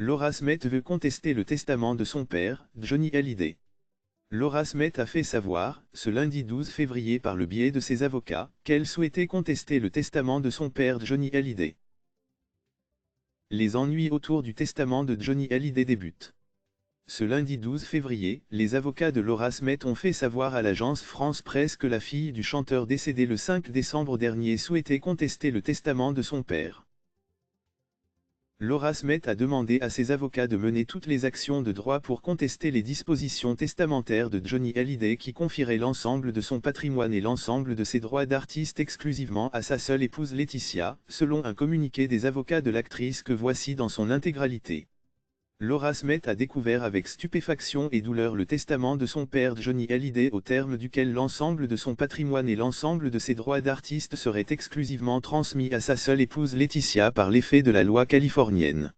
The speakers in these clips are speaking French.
Laura Smet veut contester le testament de son père, Johnny Hallyday. Laura Smet a fait savoir, ce lundi 12 février par le biais de ses avocats, qu'elle souhaitait contester le testament de son père Johnny Hallyday. Les ennuis autour du testament de Johnny Hallyday débutent. Ce lundi 12 février, les avocats de Laura Smet ont fait savoir à l'agence France Presse que la fille du chanteur décédé le 5 décembre dernier souhaitait contester le testament de son père. Laura Smet a demandé à ses avocats de mener toutes les actions de droit pour contester les dispositions testamentaires de Johnny Hallyday qui confieraient l'ensemble de son patrimoine et l'ensemble de ses droits d'artiste exclusivement à sa seule épouse Laetitia, selon un communiqué des avocats de l'actrice que voici dans son intégralité. Laura Smet a découvert avec stupéfaction et douleur le testament de son père Johnny Hallyday au terme duquel l'ensemble de son patrimoine et l'ensemble de ses droits d'artiste seraient exclusivement transmis à sa seule épouse Laetitia par l'effet de la loi californienne.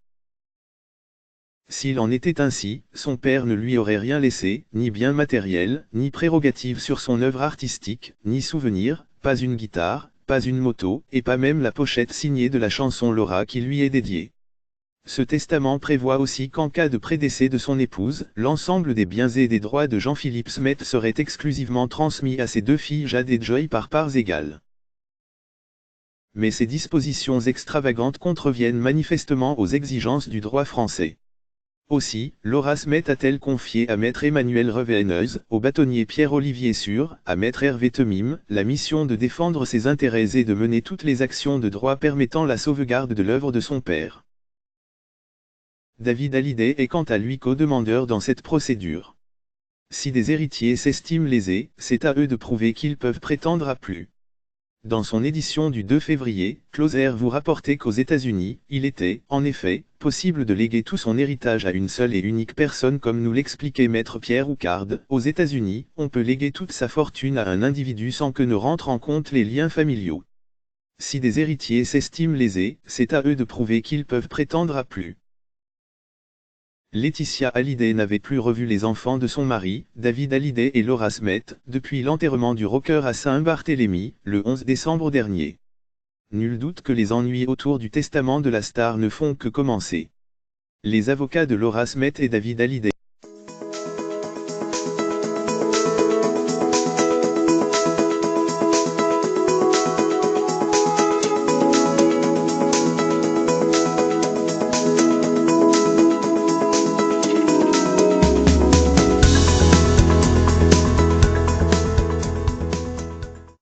S'il en était ainsi, son père ne lui aurait rien laissé, ni bien matériel, ni prérogative sur son œuvre artistique, ni souvenir, pas une guitare, pas une moto, et pas même la pochette signée de la chanson Laura qui lui est dédiée. Ce testament prévoit aussi qu'en cas de prédécès de son épouse, l'ensemble des biens et des droits de Jean-Philippe Smet seraient exclusivement transmis à ses deux filles Jade et Joy par parts égales. Mais ces dispositions extravagantes contreviennent manifestement aux exigences du droit français. Aussi, Laura Smet a-t-elle confié à maître Emmanuel Reveneuse, au bâtonnier Pierre-Olivier Sûr, à maître Hervé Temim, la mission de défendre ses intérêts et de mener toutes les actions de droit permettant la sauvegarde de l'œuvre de son père. David Hallyday est quant à lui co-demandeur dans cette procédure. Si des héritiers s'estiment lésés, c'est à eux de prouver qu'ils peuvent prétendre à plus. Dans son édition du 2 février, Closer vous rapportait qu'aux États-Unis, il était, en effet, possible de léguer tout son héritage à une seule et unique personne comme nous l'expliquait maître Pierre Houcard. Aux États-Unis, on peut léguer toute sa fortune à un individu sans que ne rentrent en compte les liens familiaux. Si des héritiers s'estiment lésés, c'est à eux de prouver qu'ils peuvent prétendre à plus. Laetitia Hallyday n'avait plus revu les enfants de son mari, David Hallyday et Laura Smet, depuis l'enterrement du rocker à Saint-Barthélemy, le 11 décembre dernier. Nul doute que les ennuis autour du testament de la star ne font que commencer. Les avocats de Laura Smet et David Hallyday